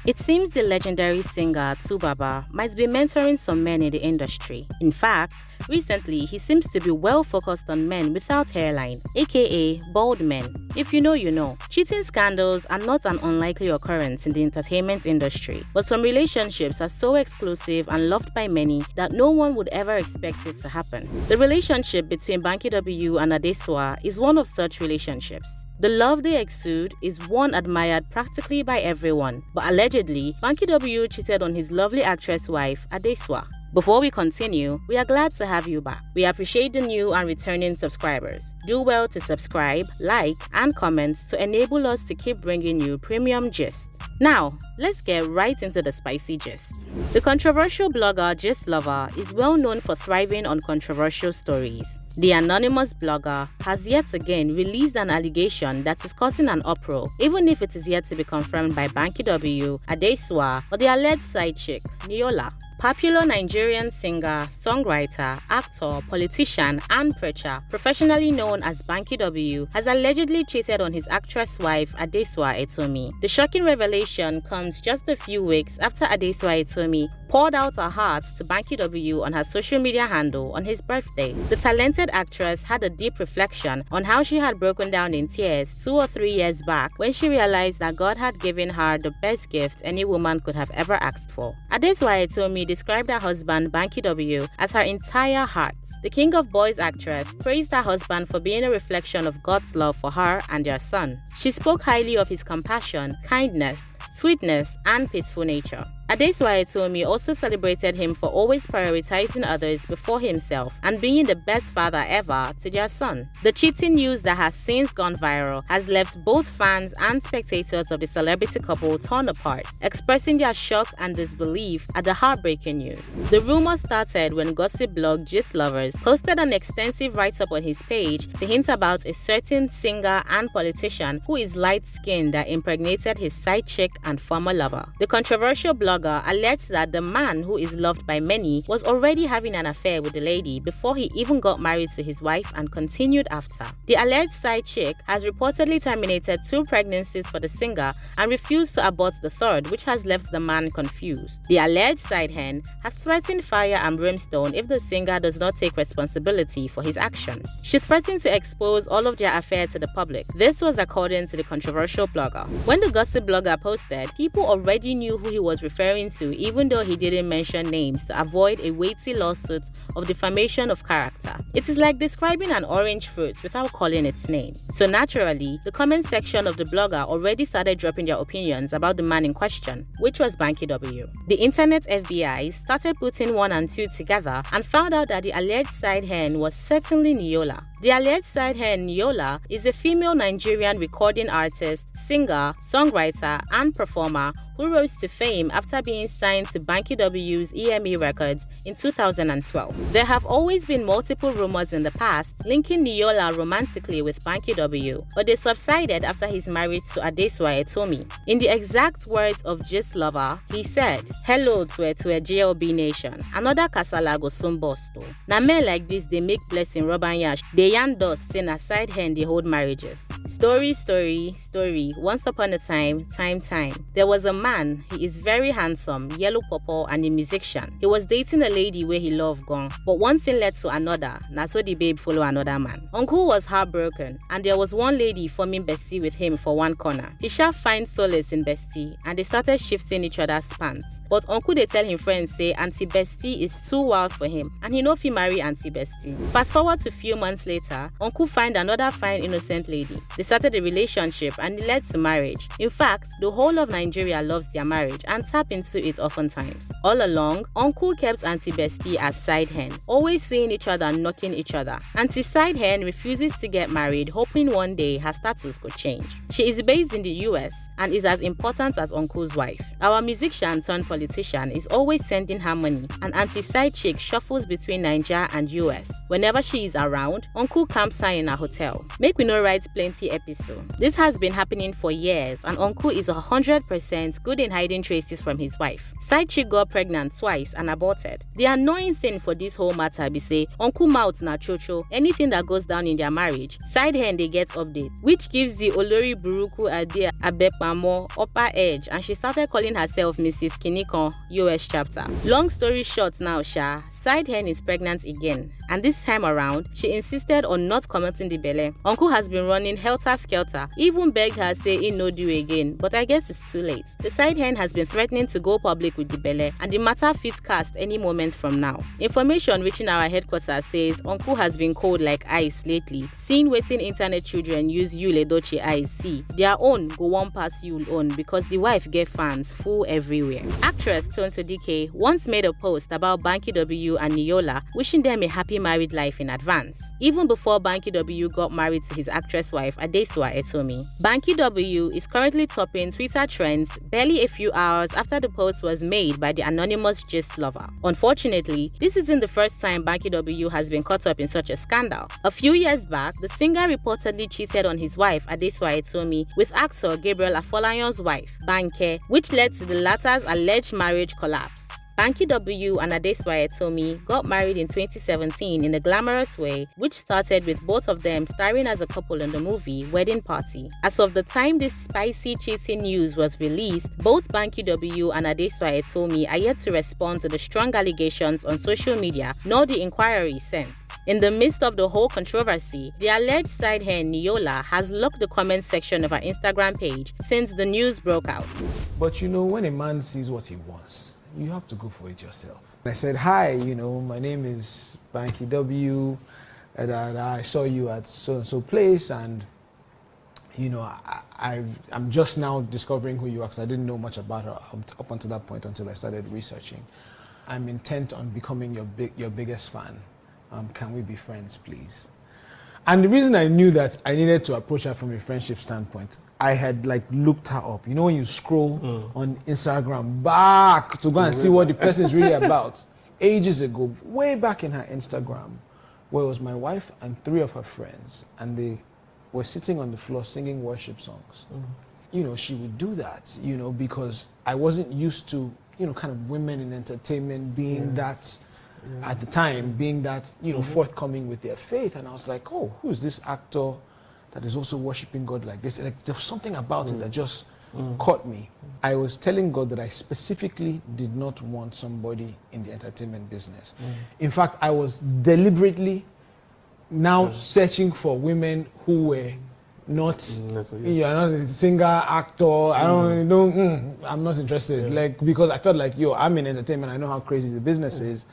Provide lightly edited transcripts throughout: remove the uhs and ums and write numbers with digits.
It seems the legendary singer Tubaba might be mentoring some men in the industry. In fact, recently he seems to be well focused on men without hairline, aka bald men. If you know, you know. Cheating scandals are not an unlikely occurrence in the entertainment industry, but some relationships are so exclusive and loved by many that no one would ever expect it to happen. The relationship between Banky W and Adesua is one of such relationships. The love they exude is one admired practically by everyone, but allegedly, Banky W cheated on his lovely actress wife, Adesua. Before we continue, we are glad to have you back. We appreciate the new and returning subscribers. Do well to subscribe, like, and comment to enable us to keep bringing you premium gists. Now, let's get right into the spicy gist. The controversial blogger Gist Lover is well known for thriving on controversial stories. The anonymous blogger has yet again released an allegation that is causing an uproar, even if it is yet to be confirmed by Banky W, Adesua, or the alleged side chick, Niniola. Popular Nigerian singer, songwriter, actor, politician, and preacher, professionally known as Banky W, has allegedly cheated on his actress wife, Adesua Etomi. The shocking revelation comes just a few weeks after Adesua Etomi poured out her heart to Banky W on her social media handle on his birthday. The talented actress had a deep reflection on how she had broken down in tears 2 or 3 years back when she realized that God had given her the best gift any woman could have ever asked for. Adesua Etomi described her husband Banky W as her entire heart. The King of Boys actress praised her husband for being a reflection of God's love for her and their son. She spoke highly of his compassion, kindness, sweetness, and peaceful nature. Adesua Etomi also celebrated him for always prioritizing others before himself and being the best father ever to their son. The cheating news that has since gone viral has left both fans and spectators of the celebrity couple torn apart, expressing their shock and disbelief at the heartbreaking news. The rumor started when gossip blog Gist Lovers posted an extensive write-up on his page to hint about a certain singer and politician who is light-skinned that impregnated his side chick and former lover. The controversial blogger alleged that the man, who is loved by many, was already having an affair with the lady before he even got married to his wife and continued after. The alleged side chick has reportedly terminated 2 pregnancies for the singer and refused to abort the third, which has left the man confused. The alleged side hen has threatened fire and brimstone if the singer does not take responsibility for his action. She threatened to expose all of their affair to the public. This was according to the controversial blogger. When the gossip blogger posted, people already knew who he was referring to, even though he didn't mention names to avoid a weighty lawsuit of defamation of character. It is like describing an orange fruit without calling its name. So naturally, the comment section of the blogger already started dropping their opinions about the man in question, which was Banky W. The internet FBI started putting 1 and 2 together and found out that the alleged side hen was certainly Niniola. The alleged side hen Niniola is a female Nigerian recording artist, singer, songwriter, and performer who rose to fame after being signed to Banky W's EME Records in 2012. There have always been multiple rumors in the past linking Niniola romantically with Banky W, but they subsided after his marriage to Adesua Etomi. In the exact words of Gist Lover, he said, "Hello to a GLB nation. Another kasala go soon burst. Na men like this, they make blessing rub and yash. They yarn dust, say na side hen they hold marriages." Story. Once upon a time. There was a man. He is very handsome, yellow purple, and a musician. He was dating a lady where he loved gone, but one thing led to another. Na so the babe follow another man. Uncle was heartbroken, and there was one lady forming bestie with him for one corner. He shall find solace in bestie, and they started shifting each other's pants. But uncle they tell him friends say auntie bestie is too wild for him, and he know fi marry auntie bestie. Fast forward to few months later, uncle find another fine innocent lady. They started a relationship and it led to marriage. In fact, the whole of Nigeria loves their marriage and tap into it oftentimes. All along, uncle kept auntie bestie as side hen, always seeing each other and knocking each other. Auntie side hen refuses to get married, hoping one day her status could change. She is based in the US and is as important as uncle's wife. Our musician turned politician is always sending her money, and auntie side chick shuffles between Nigeria and US. Whenever she is around, uncle camps her in a hotel. Make we no write plenty episode. This has been happening for years, and uncle is 100% good in hiding traces from his wife. Side chick got pregnant twice and aborted. The annoying thing for this whole matter be say, uncle mouth na chocho, anything that goes down in their marriage, side hen they get updates, which gives the Olori Buruku Ade Abepamo upper edge, and she started calling herself Mrs. Kinikon, US chapter. Long story short now, side hen is pregnant again, and this time around, she insisted on not commenting the belle. Uncle has been running helter-skelter, even begged her say he no do again, but I guess it's too late. The side hen has been threatening to go public with the belle, and the matter fit cast any moment from now. Information reaching our headquarters says Uncle has been cold like ice lately, seeing waiting internet children use Yule Doche eyes see. Their own go one pass Yule on because the wife get fans full everywhere. Actress Tonto Dike once made a post about Banky W and Niniola, wishing them a happy married life in advance, even before Banky W got married to his actress wife Adesua Etomi. Banky W is currently topping Twitter trends barely a few hours after the post was made by the anonymous gist lover. Unfortunately, this isn't the first time Banky W has been caught up in such a scandal. A few years back, the singer reportedly cheated on his wife Adesua Etomi with actor Gabriel Afolayon's wife, Banky, which led to the latter's alleged marriage collapse. Banky W and Adesua Etomi got married in 2017 in a glamorous way, which started with both of them starring as a couple in the movie Wedding Party. As of the time this spicy cheating news was released, both Banky W and Adesua Etomi are yet to respond to the strong allegations on social media nor the inquiry sent. In the midst of the whole controversy, the alleged side hen Niniola has locked the comment section of her Instagram page since the news broke out. But when a man sees what he wants, you have to go for it yourself. I said, hi, my name is Banky W, and I saw you at so-and-so place, and, I'm just now discovering who you are because I didn't know much about her up until that point until I started researching. I'm intent on becoming your biggest fan. Can we be friends, please? And the reason I knew that I needed to approach her from a friendship standpoint, I had looked her up. When you scroll on Instagram back to go and see what the person is really about. Ages ago, way back in her Instagram, where it was my wife and 3 of her friends, and they were sitting on the floor singing worship songs. She would do that, because I wasn't used to, kind of women in entertainment being that, at the time, being that, forthcoming with their faith. And I was like, oh, who's this actor that is also worshiping God like this? There was something about it that just caught me. I was telling God that I specifically did not want somebody in the entertainment business. In fact, I was deliberately now searching for women who were not, not a singer, actor. I I'm not interested. Because I felt I'm in entertainment. I know how crazy the business is,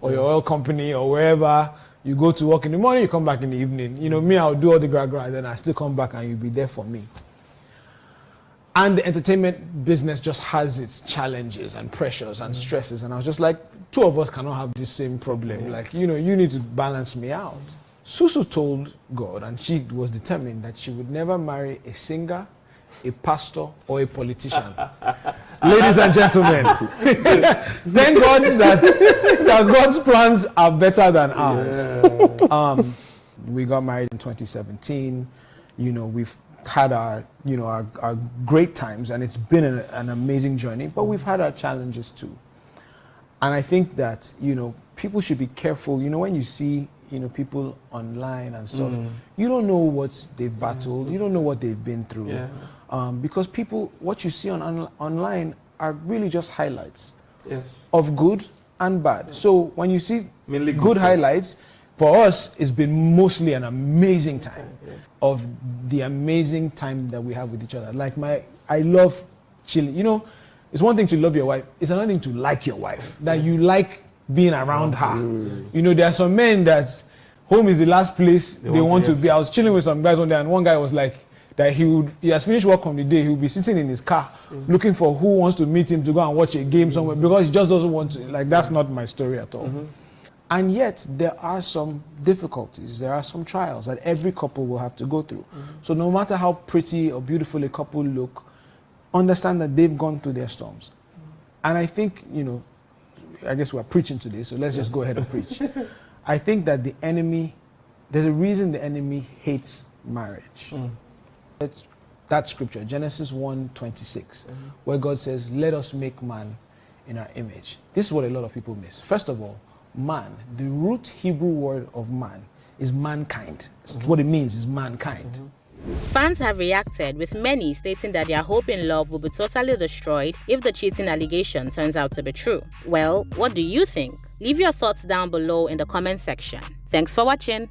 or your oil company, or wherever. You go to work in the morning, you come back in the evening. Me, I'll do all the gra-gra, then I still come back and you'll be there for me. And the entertainment business just has its challenges and pressures and stresses. And I was just like, 2 of us cannot have the same problem. You need to balance me out. Susu told God, and she was determined that she would never marry a singer, a pastor, or a politician. Ladies and gentlemen, thank God that God's plans are better than ours. We got married in 2017. We've had our great times, and it's been an amazing journey, but we've had our challenges too. And I think that, people should be careful, when you see, people online and stuff, you don't know what they've battled, you don't know what they've been through. Because what you see online are really just highlights of good and bad. So when you see mainly good highlights, for us, it's been mostly an amazing time of the amazing time that we have with each other. I love chilling. It's one thing to love your wife. It's another thing to like your wife. That you like being around her. There are some men that home is the last place they want to be. I was chilling with some guys one day, and one guy was like, that he has finished work on the day, he'll be sitting in his car looking for who wants to meet him to go and watch a game somewhere, because he just doesn't want to. That's not my story at all. And yet there are some difficulties, there are some trials that every couple will have to go through. So no matter how pretty or beautiful a couple look, understand that they've gone through their storms. And I think, I guess we're preaching today, so let's just go ahead and preach. I think that there's a reason the enemy hates marriage. that scripture, Genesis 1:26, where God says, let us make man in our image. This is what a lot of people miss. First of all, man, the root Hebrew word of man is mankind. What it means is mankind. Fans have reacted, with many stating that their hope in love will be totally destroyed if the cheating allegation turns out to be true. Well, what do you think? Leave your thoughts down below in the comment section. Thanks for watching.